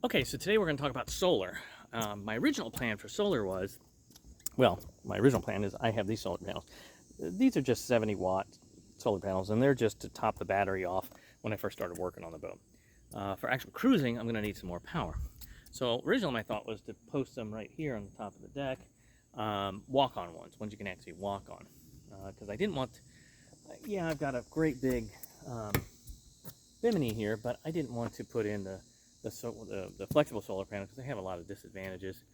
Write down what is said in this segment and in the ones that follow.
Okay, so today we're going to talk about solar. My original plan for solar was, well, my original plan is I have these solar panels. These are just 70-watt solar panels, and they're just to top the battery off when I first started working on the boat. For actual cruising, I'm going to need some more power. So originally my thought was to post them right here on the top of the deck, walk-on ones you can actually walk on. Because I didn't want, yeah, I've got a great big bimini here, but I didn't want to put in the flexible solar panel because they have a lot of disadvantages.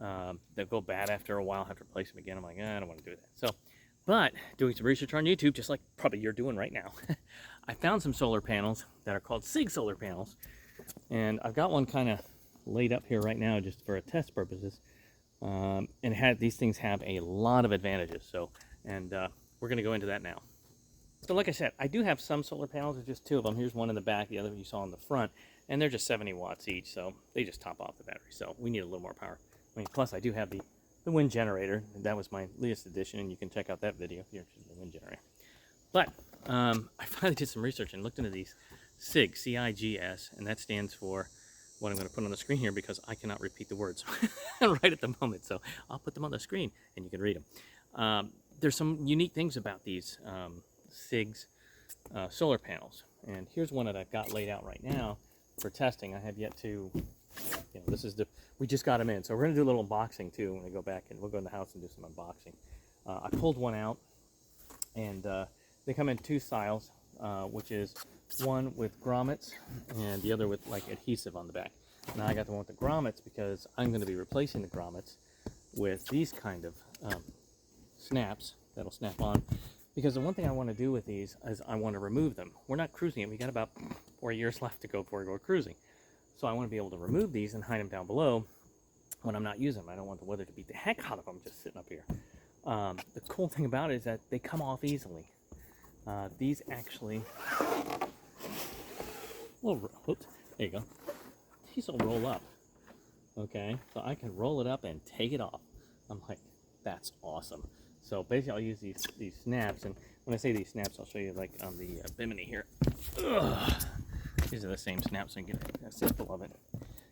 They'll go bad after a while. I have to replace them again. I'm like, I don't want to do that. So, but doing some research on YouTube, just like probably you're doing right now, I found some solar panels that are called SIG solar panels, and I've got one kind of laid up here right now just for test purposes. And these things have a lot of advantages. So, and we're going to go into that now. So like I said, I do have some solar panels. There's just two of them. Here's one in the back, the other you saw in the front, and they're just 70 watts each, so they just top off the battery. So we need a little more power. I mean, plus I do have the wind generator. That was my latest edition, and you can check out that video if you're interested in the wind generator. But I finally did some research and looked into these SIG, C-I-G-S, and that stands for what I'm going to put on the screen here because I cannot repeat the words right at the moment. So I'll put them on the screen, and you can read them. There's some unique things about these SIG's solar panels, and here's one that I've got laid out right now for testing. I have yet to, this is we just got them in, so we're going to do a little unboxing too when we go back, and we'll go in the house and do some unboxing. I pulled one out, and they come in two styles, which is one with grommets and the other with like adhesive on the back. Now I got the one with the grommets because I'm going to be replacing the grommets with these kind of snaps that'll snap on. Because the one thing I want to do with these is I want to remove them. We're not cruising it. We got about 4 years left to go before we go cruising. So I want to be able to remove these and hide them down below when I'm not using them. I don't want the weather to beat the heck out of them just sitting up here. The cool thing about it is that they come off easily. These actually, oops, there you go. These will roll up. Okay, so I can roll it up and take it off. I'm like, that's awesome. So basically I'll use these snaps, and when I say these snaps, I'll show you like on the bimini here. Ugh. These are the same snaps, so I can get a sample of it.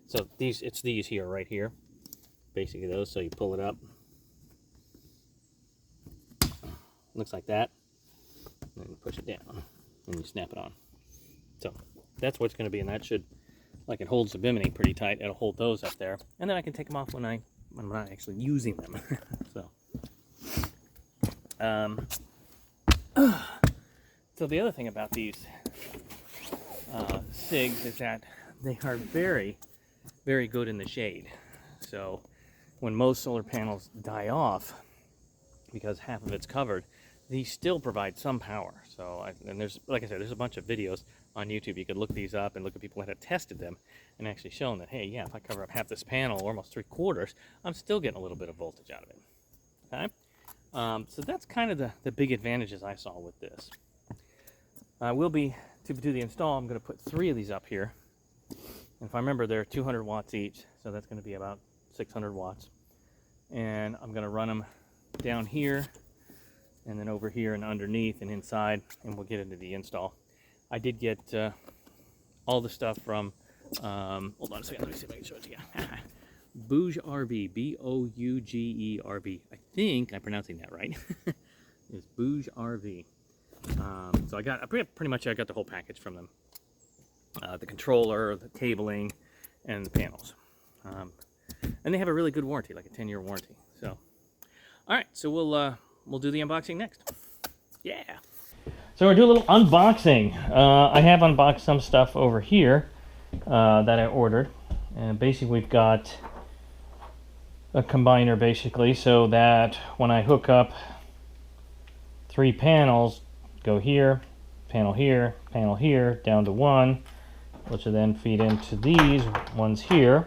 So it's these here, right here. Basically those, so you pull it up. Looks like that. And then you push it down, and you snap it on. So that's what it's going to be, and that should, like it holds the bimini pretty tight, it'll hold those up there. And then I can take them off when I'm not actually using them. So. So the other thing about these SIGs is that they are very, very good in the shade. So when most solar panels die off, because half of it's covered, these still provide some power. So, and there's, like I said, there's a bunch of videos on YouTube. You could look these up and look at people that have tested them and actually shown that, hey, yeah, if I cover up half this panel, or almost 3/4, I'm still getting a little bit of voltage out of it. Okay? So that's kind of the big advantages I saw with this. To do the install, I'm going to put 3 of these up here. And if I remember, they're 200 watts each, so that's going to be about 600 watts. And I'm going to run them down here, and then over here and underneath and inside, and we'll get into the install. I did get all the stuff from, hold on a second, let me see if I can show it to you. BougeRV, B-O-U-G-E-R-V. I think I'm pronouncing that right. It's BougeRV. So I got pretty much I got the whole package from them. The controller, the cabling, and the panels. And they have a really good warranty, like a 10-year warranty. So, all right, so we'll do the unboxing next. Yeah. So we're doing a little unboxing. I have unboxed some stuff over here that I ordered, and basically we've got a combiner basically, so that when I hook up 3 panels, go here, panel here, down to 1, which will then feed into these ones here,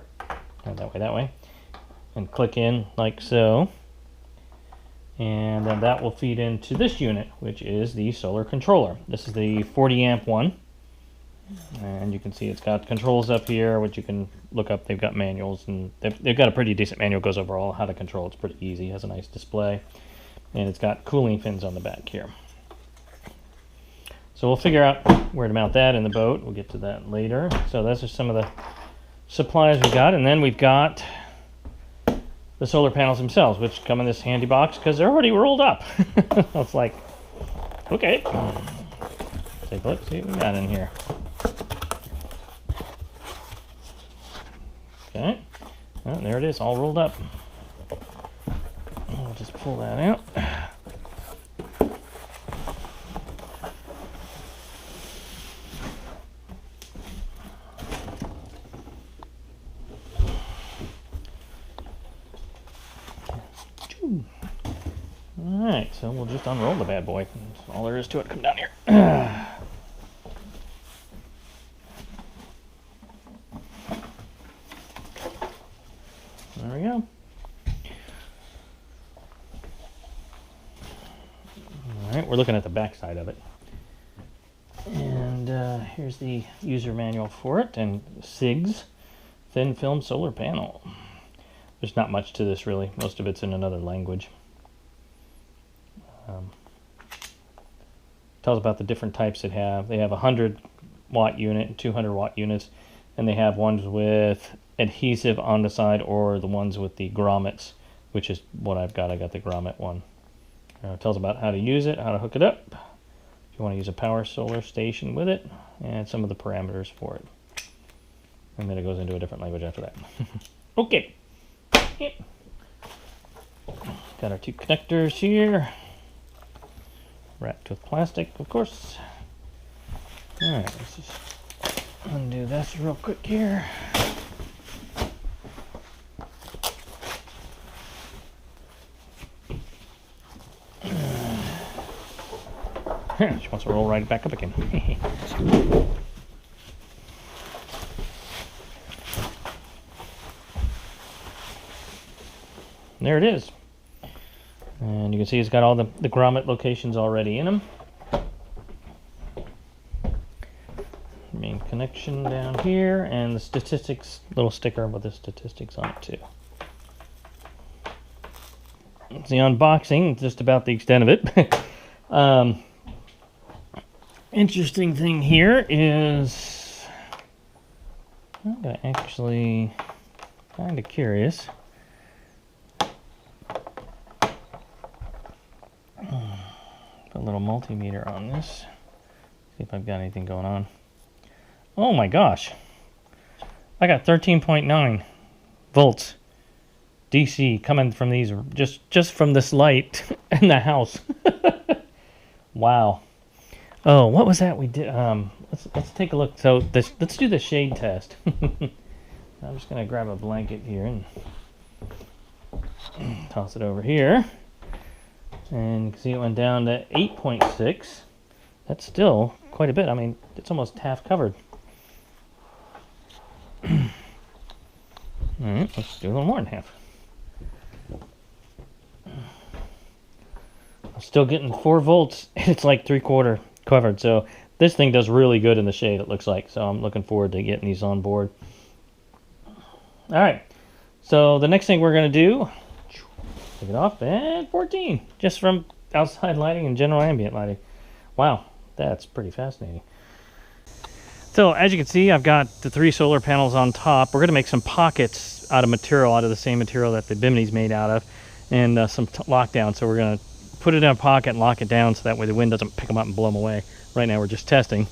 that way, and click in like so. And then that will feed into this unit, which is the solar controller. This is the 40 amp one. And you can see it's got controls up here, which you can look up. They've got manuals, and they've got a pretty decent manual. Goes over all how to control. It's pretty easy. It has a nice display. And it's got cooling fins on the back here. So we'll figure out where to mount that in the boat. We'll get to that later. So those are some of the supplies we got, and then we've got the solar panels themselves, which come in this handy box because they're already rolled up. It's like, okay, take a look, see what we got in here. Okay, well, there it is, all rolled up. I'll just pull that out. Alright, so we'll just unroll the bad boy. That's all there is to it. Come down here. There we go. Alright, we're looking at the back side of it. And here's the user manual for it, and SIG's thin film solar panel. There's not much to this really. Most of it's in another language. Tells about the different types it have. They have a 100-watt unit and 200-watt units, and they have ones with adhesive on the side or the ones with the grommets, which is what I've got. I got the grommet one. It tells about how to use it, how to hook it up, if you want to use a power solar station with it, and some of the parameters for it. And then it goes into a different language after that. Okay. Yep. Got our two connectors here. Wrapped with plastic, of course. Alright, let's just undo this real quick here. She wants to roll right back up again. There it is. And you can see it's got all the grommet locations already in them. Main connection down here, and the statistics, little sticker with the statistics on it too. It's the unboxing, just about the extent of it. Interesting thing here is, I'm actually kind of curious. Put a little multimeter on this. See if I've got anything going on. Oh my gosh. I got 13.9 volts DC coming from these, just from this light in the house. Wow. Oh, what was that we did? Let's take a look. So let's do the shade test. I'm just gonna grab a blanket here and toss it over here. And you can see it went down to 8.6. That's still quite a bit. I mean, it's almost half covered. Alright, let's do a little more than half. I'm still getting 4 volts, and it's like 3/4 covered. So this thing does really good in the shade, it looks like. So I'm looking forward to getting these on board. Alright, so the next thing we're going to do, take it off at 14, just from outside lighting and general ambient lighting. Wow, that's pretty fascinating. So as you can see, I've got the 3 solar panels on top. We're going to make some pockets out of the same material that the Bimini's made out of, and some lockdown. So we're going to put it in a pocket and lock it down so that way the wind doesn't pick them up and blow them away. Right now we're just testing.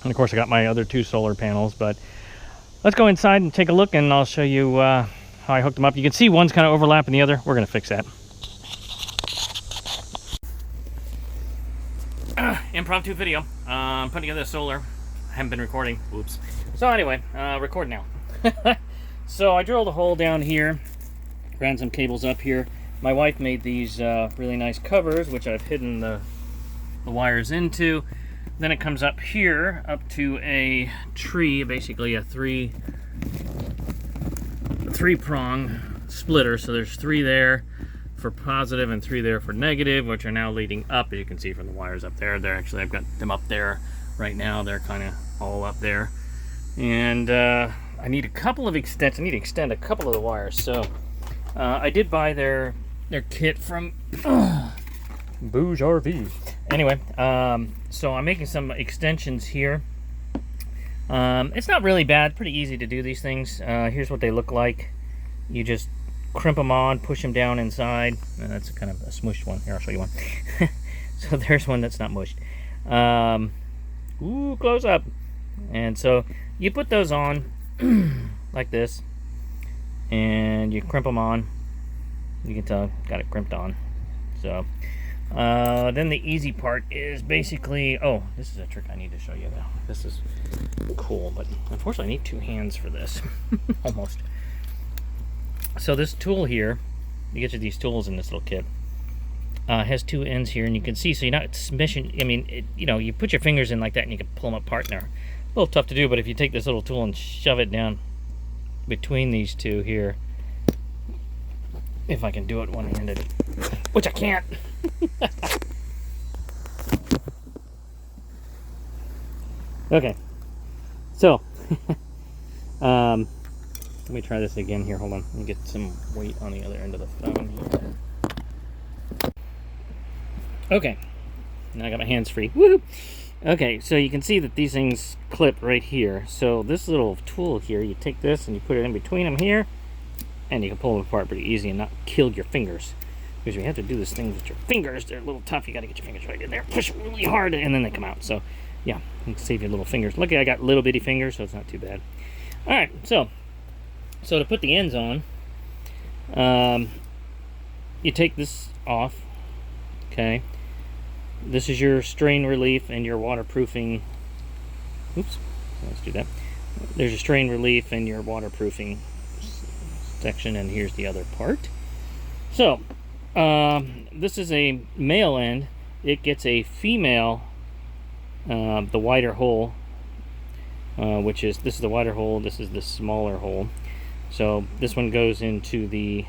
And of course I got my other 2 solar panels, but let's go inside and take a look, and I'll show you how I hooked them up. You can see one's kind of overlapping the other. We're going to fix that. Impromptu video. I'm putting together solar. I haven't been recording. Oops. So anyway, record now. So I drilled a hole down here, ran some cables up here. My wife made these really nice covers, which I've hidden the wires into. Then it comes up here, up to a tree, basically a three-prong splitter. So there's 3 there for positive and 3 there for negative, which are now leading up, as you can see from the wires up there. I've got them up there right now. They're kind of all up there. And I need a couple of extents. I need to extend a couple of the wires. So I did buy their kit from BougeRV. Anyway, so I'm making some extensions here. It's not really bad, pretty easy to do these things. Here's what they look like. You just crimp them on, push them down inside. That's kind of a smushed one. Here, I'll show you one. So there's one that's not mushed. Ooh, close up. And so you put those on like this, and you crimp them on. You can tell, got it crimped on. So then the easy part is basically, oh, this is a trick I need to show you though. This is cool, but unfortunately I need 2 hands for this. Almost. So this tool here, you get you these tools in this little kit, has 2 ends here, and you can see, so you're not smishing. I mean, you know, you put your fingers in like that and you can pull them apart, and they're a little tough to do, but if you take this little tool and shove it down between these 2 here, if I can do it one-handed, which I can't. Okay, so let me try this again here. Hold on, let me get some weight on the other end of the phone here. Okay, now I got my hands free. Woohoo! Okay, so you can see that these things clip right here. So this little tool here, you take this and you put it in between them here, and you can pull them apart pretty easy and not kill your fingers. Because you have to do this thing with your fingers. They're a little tough. You got to get your fingers right in there. Push really hard, and then they come out. So, yeah, you can save your little fingers. Lucky I got little bitty fingers, so it's not too bad. All right, so to put the ends on, you take this off. Okay, this is your strain relief and your waterproofing. Oops, let's do that. There's your strain relief and your waterproofing section, and here's the other part. So this is a male end. It gets a female, the wider hole, which is, this is the wider hole, this is the smaller hole. So this one goes into the,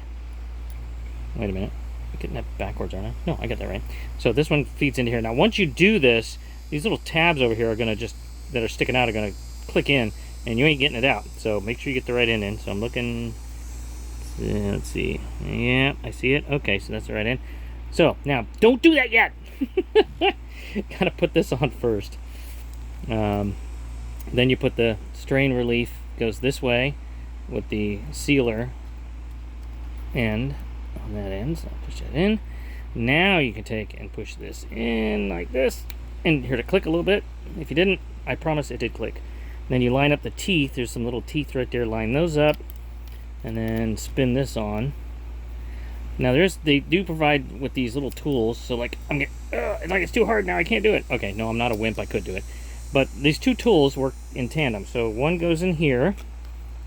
wait a minute, I'm getting that backwards, aren't I? No, I got that right. So this one feeds into here. Now once you do this, these little tabs over here are gonna just, that are sticking out, are gonna click in, and you ain't getting it out. So make sure you get the right end in. So I'm looking, let's see. Yeah, I see it. Okay, so that's the right end. So now, don't do that yet. Gotta put this on first. Then you put the strain relief, goes this way with the sealer end on that end. So I'll push that in. Now you can take and push this in like this, and here to click a little bit. If you didn't, I promise it did click. Then you line up the teeth. There's some little teeth right there. Line those up, and then spin this on. Now they do provide with these little tools, so like like it's too hard now, I can't do it. Okay, no, I'm not a wimp, I could do it. But these 2 tools work in tandem. So one goes in here,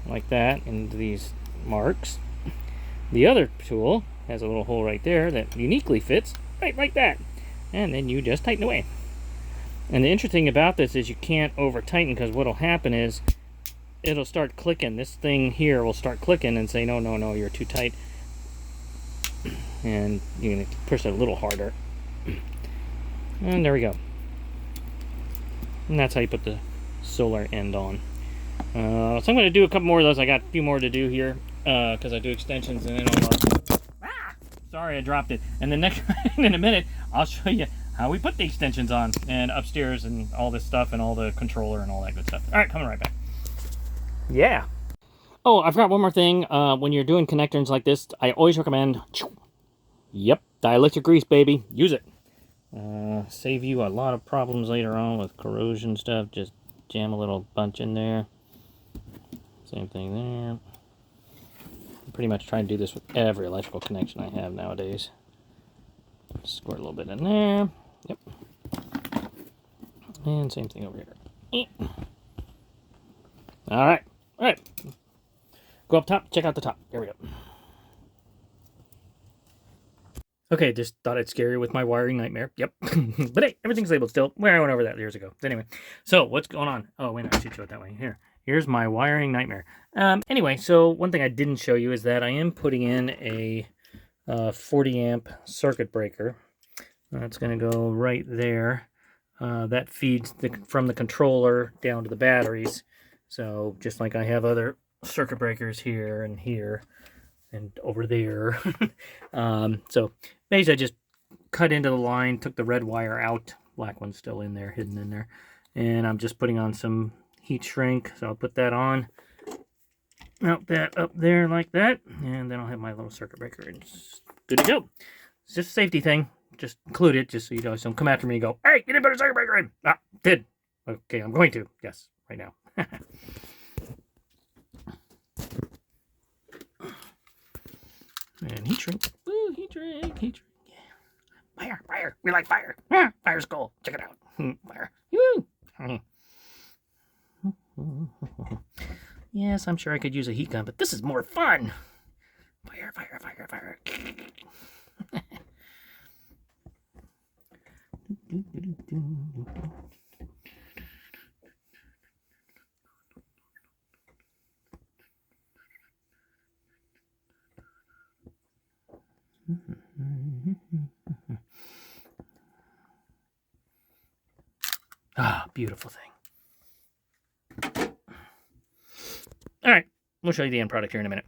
like that, into these marks. The other tool has a little hole right there that uniquely fits right like that. And then you just tighten away. And the interesting about this is you can't over tighten, because what'll happen is it'll start clicking. This thing here will start clicking and say, no, no, no, you're too tight. And you're going to push it a little harder. And there we go. And that's how you put the solar end on. So I'm going to do a couple more of those. I got a few more to do here, because I do extensions, and then sorry, I dropped it. And the next, in a minute, I'll show you how we put the extensions on, and upstairs, and all this stuff, and all the controller, and all that good stuff. All right, coming right back. Yeah. Oh, I forgot one more thing. When you're doing connectors like this, I always recommend, yep, dielectric grease, baby. Use it. Save you a lot of problems later on with corrosion stuff. Just jam a little bunch in there. Same thing there. I pretty much try to do this with every electrical connection I have nowadays. Squirt a little bit in there. Yep. And same thing over here. All right. All right. Go up top. Check out the top. There we go. Okay, just thought I'd scare you with my wiring nightmare. Yep. But hey, everything's labeled still. Where I went over that years ago. Anyway, so what's going on? Oh, wait, I should show it that way. Here's my wiring nightmare. Anyway, so one thing I didn't show you is that I am putting in a 40 amp circuit breaker. That's going to go right there. That feeds from the controller down to the batteries. So just like I have other circuit breakers here and over there. So basically I just cut into the line, took the red wire out, black one's still in there, hidden in there, and I'm just putting on some heat shrink. So I'll put that on. Mount that up there like that, and then I'll have my little circuit breaker and it's good to go. It's just a safety thing. Just include it, just so you guys don't come after me and go, "Hey, you didn't put a circuit breaker in." Ah, did. Okay, I'm going to. Yes, right now. And heat shrink. Woo, heat shrink, heat shrink. Yeah. Fire, fire. We like fire. Ah, fire's cool. Check it out. Fire. Woo. Yes, I'm sure I could use a heat gun, but this is more fun. Fire, fire, fire, fire. Ah, beautiful thing. All right, we'll show you the end product here in a minute.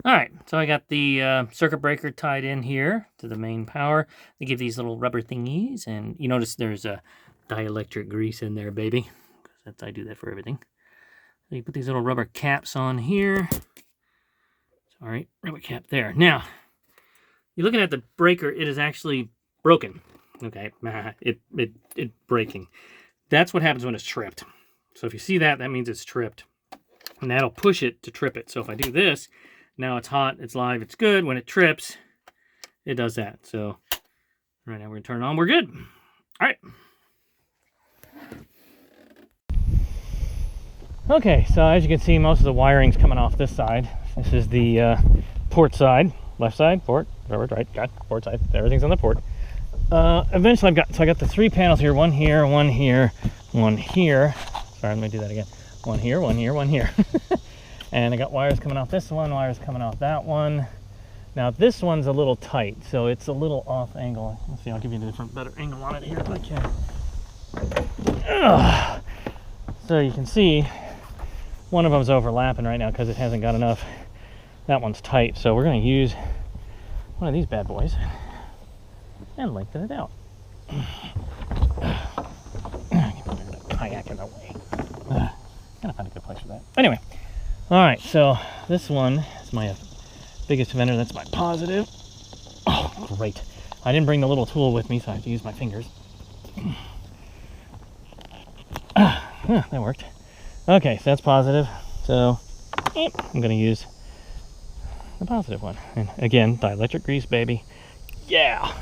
All right, so I got the circuit breaker tied in here to the main power. They give these little rubber thingies, and you notice there's a dielectric grease in there, baby. Because I do that for everything. So you put these little rubber caps on here. Sorry, rubber cap there. Now, you're looking at the breaker. It is actually broken. Okay, it's breaking. That's what happens when it's tripped. So if you see that, that means it's tripped. And that'll push it to trip it. So if I do this, now it's hot, it's live, it's good. When it trips, it does that. So right now we're gonna turn it on, we're good. All right. Okay, so as you can see, most of the wiring's coming off this side. This is the port side, left side, port, whatever, right, got port side, everything's on the port. Eventually I got the 3 panels here, one here, one here, one here. Sorry, let me do that again. One here, one here, one here. And I got wires coming off this one, wires coming off that one. Now this one's a little tight, so it's a little off angle. Let's see, I'll give you a different, better angle on it here if I can. Ugh. So you can see one of them's overlapping right now because it hasn't got enough. That one's tight, so we're going to use one of these bad boys and lengthen it out. Kayak in the way. Gotta find a good place for that. Anyway, all right, so this one is my biggest fender. That's my positive. Oh, great. I didn't bring the little tool with me, so I have to use my fingers. That worked. Okay, so that's positive. So I'm gonna use the positive one. And again, dielectric grease, baby. Yeah.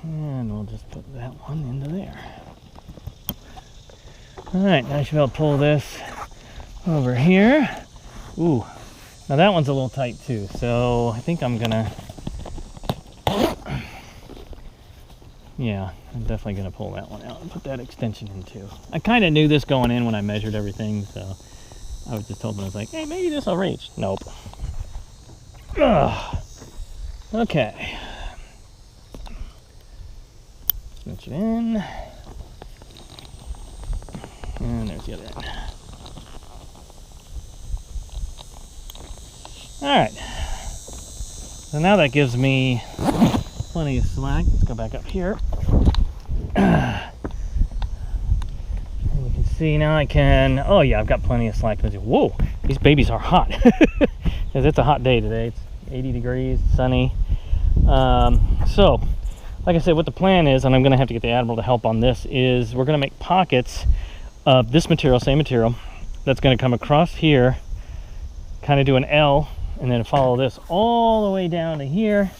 And we'll just put that one into there. All right, now I should be able to pull this over here. Ooh, now that one's a little tight too, so I think I'm gonna, yeah, I'm definitely gonna pull that one out and put that extension in too. I kind of knew this going in when I measured everything, so I was just told them, I was like, hey, maybe this will reach. Nope. Ugh. Okay. Switch it in. And there's the other end. Alright. So now that gives me plenty of slack. Let's go back up here. And you can see now I can, oh yeah, I've got plenty of slack. Whoa, these babies are hot. Because it's a hot day today. It's 80 degrees, sunny. So, like I said, what the plan is, and I'm going to have to get the Admiral to help on this, is we're going to make pockets of this material, same material, that's going to come across here, kind of do an L, and then follow this all the way down to here.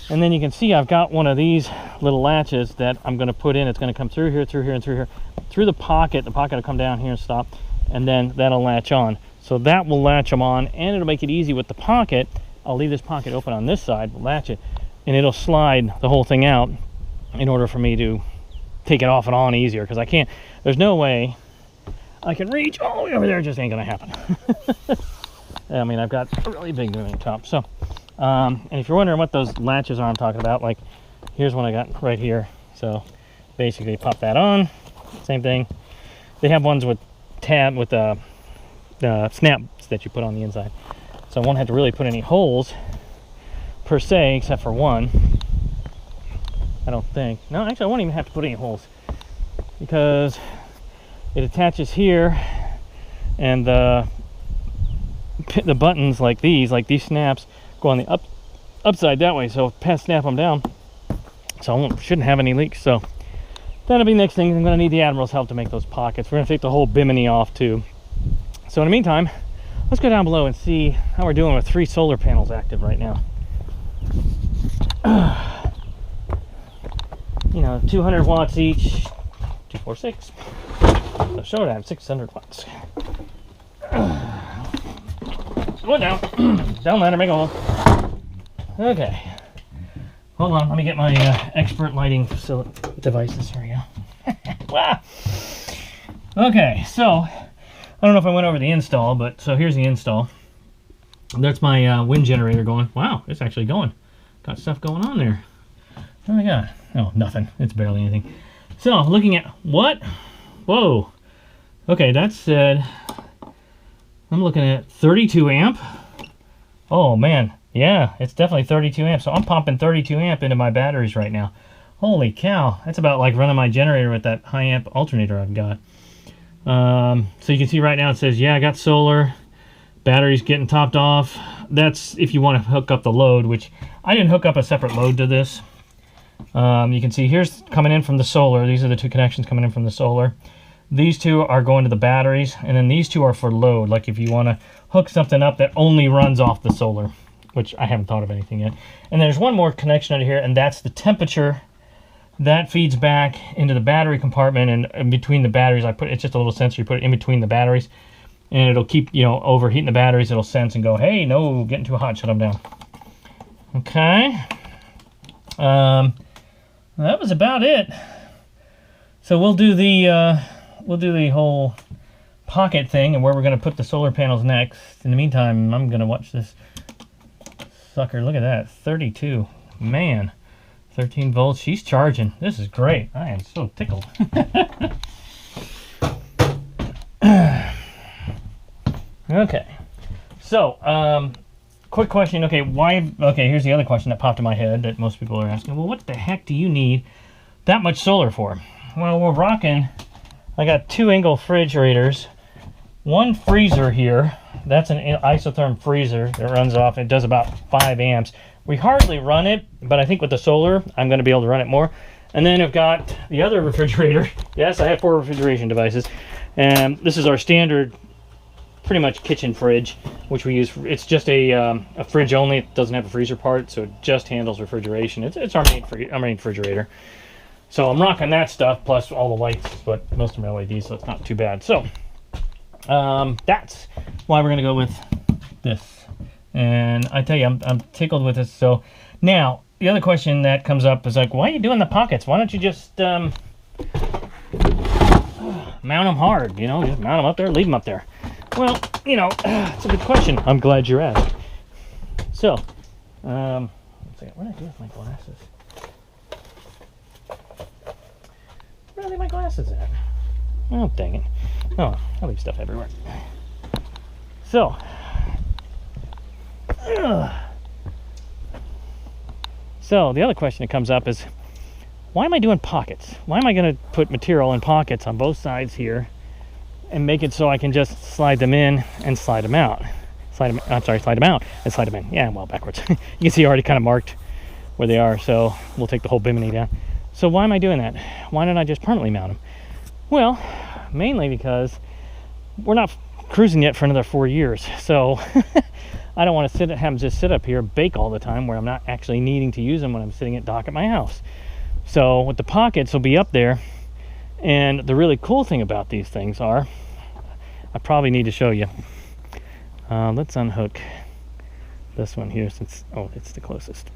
And then you can see I've got one of these little latches that I'm going to put in. It's going to come through here, through here, and through here, through the pocket. The pocket will come down here and stop, and then that'll latch on. So that will latch them on, and it'll make it easy with the pocket. I'll leave this pocket open on this side, we'll latch it, and it'll slide the whole thing out in order for me to take it off and on easier, because I can't, there's no way I can reach all the way over there. It just ain't gonna happen. I mean, I've got a really big moving top. So and if you're wondering what those latches are I'm talking about, like here's one I got right here. So basically pop that on, same thing. They have ones with tab with the snaps that you put on the inside, so I won't have to really put any holes per se, except for one. I don't think. No, actually, I won't even have to put any holes. because it attaches here, and the buttons like these snaps go on the upside that way, so snap them down, so I shouldn't have any leaks. So that'll be next thing. I'm going to need the Admiral's help to make those pockets. We're going to take the whole bimini off too. So in the meantime, let's go down below and see how we're doing with 3 solar panels active right now. You know, 200 watts each, 246. So show that 600 watts. Go down, down ladder, make a hole. Okay, hold on. Let me get my expert lighting devices. Here we go. Wow. Okay, so I don't know if I went over the install, but so here's the install. That's my wind generator going. Wow, it's actually going. Got stuff going on there. Oh my god. Oh, nothing. It's barely anything. So looking at what? Whoa. Okay, that said, I'm looking at 32 amp. Oh man, yeah, it's definitely 32 amp. So I'm pumping 32 amp into my batteries right now. Holy cow, that's about like running my generator with that high amp alternator I've got. So you can see right now it says, yeah, I got solar, battery's getting topped off. That's if you want to hook up the load, which I didn't hook up a separate load to this. You can see here's coming in from the solar. These are the 2 connections coming in from the solar. These 2 are going to the batteries, and then these 2 are for load, like if you want to hook something up that only runs off the solar, which I haven't thought of anything yet. And there's one more connection under here, and that's the temperature that feeds back into the battery compartment, and in between the batteries it's just a little sensor you put it in between the batteries, and it'll keep, you know, overheating the batteries. It'll sense and go, hey, no, getting too hot, shut them down. Okay, that was about it. So we'll do the whole pocket thing and where we're going to put the solar panels next. In the meantime, I'm going to watch this sucker. Look at that, 32. Man, 13 volts. She's charging. This is great. I am so tickled. Okay. So, quick question. Okay, here's the other question that popped in my head that most people are asking. Well, what the heck do you need that much solar for? Well, we're rocking, I got 2 Engel refrigerators, 1 freezer here. That's an isotherm freezer that runs off. It does about 5 amps. We hardly run it, but I think with the solar, I'm going to be able to run it more. And then I've got the other refrigerator. Yes, I have 4 refrigeration devices. And this is our standard, pretty much kitchen fridge, which we use. It's just a fridge only. It doesn't have a freezer part, so it just handles refrigeration. It's our main refrigerator. So I'm rocking that stuff, plus all the lights, but most of them are LEDs, so it's not too bad. So that's why we're going to go with this. And I tell you, I'm tickled with this. So now, the other question that comes up is like, why are you doing the pockets? Why don't you just mount them hard? You know, just mount them up there, leave them up there. Well, you know, it's a good question. I'm glad you're asked. So, let's see, what did I do with my glasses? Where are my glasses at? Oh, dang it. Oh, I leave stuff everywhere. So, the other question that comes up is, why am I doing pockets? Why am I going to put material in pockets on both sides here and make it so I can just slide them in and slide them out? Slide them out and slide them in. Yeah, well, backwards. You can see I already kind of marked where they are, so we'll take the whole bimini down. So why am I doing that? Why don't I just permanently mount them? Well, mainly because we're not cruising yet for another 4 years. So I don't want to have them just sit up here, bake all the time, where I'm not actually needing to use them when I'm sitting at dock at my house. So with the pockets, will be up there. And the really cool thing about these things are, I probably need to show you. Let's unhook this one here since, oh, it's the closest.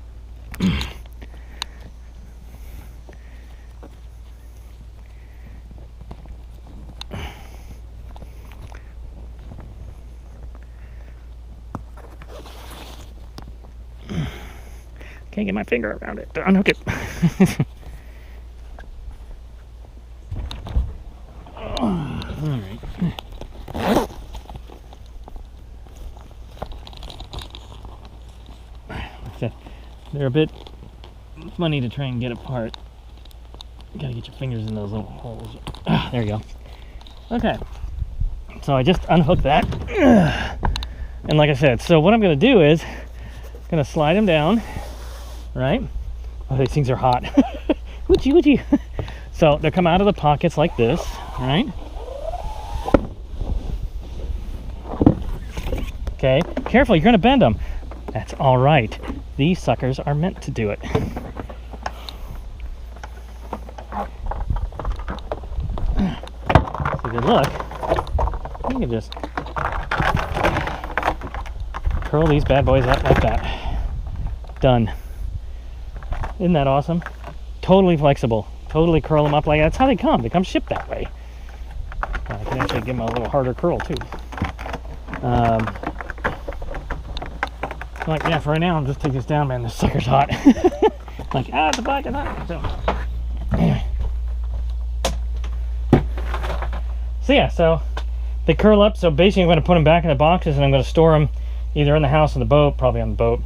Can't get my finger around it to unhook it. Alright. They're a bit funny to try and get apart. You gotta get your fingers in those little holes. There you go. Okay. So I just unhooked that. And like I said, so what I'm gonna do is gonna slide them down, right? Oh, these things are hot. Woochie, woochie. So they'll come out of the pockets like this, right? Okay, careful, you're gonna bend them. That's all right. These suckers are meant to do it. So good luck. You can just curl these bad boys up like that. Done. Isn't that awesome? Totally flexible. Totally curl them up like that. That's how they come. They come shipped that way. I can actually give them a little harder curl too. Like, yeah, for right now, I'll just take this down, man. This sucker's hot. Like, the back is hot. So, anyway. So, yeah, so they curl up. So, basically, I'm going to put them back in the boxes and I'm going to store them either in the house or the boat, probably on the boat,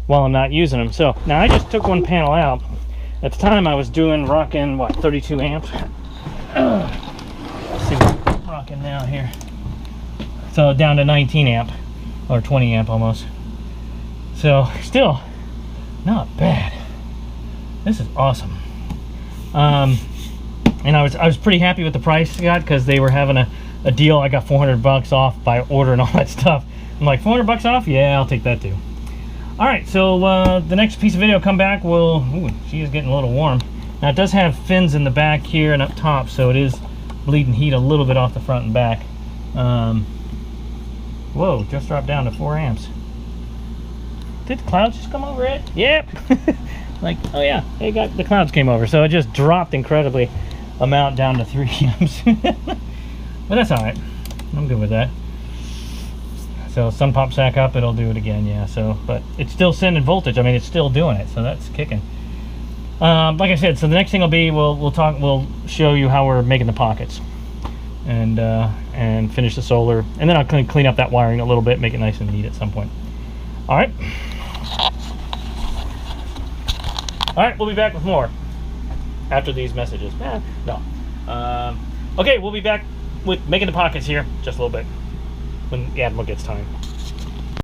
while I'm not using them. So, now I just took one panel out. At the time, I was rocking, what, 32 amps? Let's see what I'm rocking now here. So, down to 19 amp, or 20 amp almost. So still not bad. This is awesome. And I was pretty happy with the price I got because they were having a deal. I got 400 bucks off by ordering all that stuff. I'm like, 400 bucks off? Yeah, I'll take that too. All right, so the next piece of video come back will, ooh, she is getting a little warm. Now it does have fins in the back here and up top, so it is bleeding heat a little bit off the front and back. Whoa, just dropped down to 4 amps. Did the clouds just come over it? Yep. Like, oh yeah, the clouds came over, so it just dropped incredibly amount down to 3 amps. But that's all right. I'm good with that. So sun pops back up, it'll do it again, yeah. So, but it's still sending voltage. I mean, it's still doing it, so that's kicking. Like I said, so the next thing will be we'll show you how we're making the pockets, and finish the solar, and then I'll clean up that wiring a little bit, make it nice and neat at some point. All right. All right, we'll be back with more after these messages. No. Okay, we'll be back with making the pockets here just a little bit when the Admiral gets time.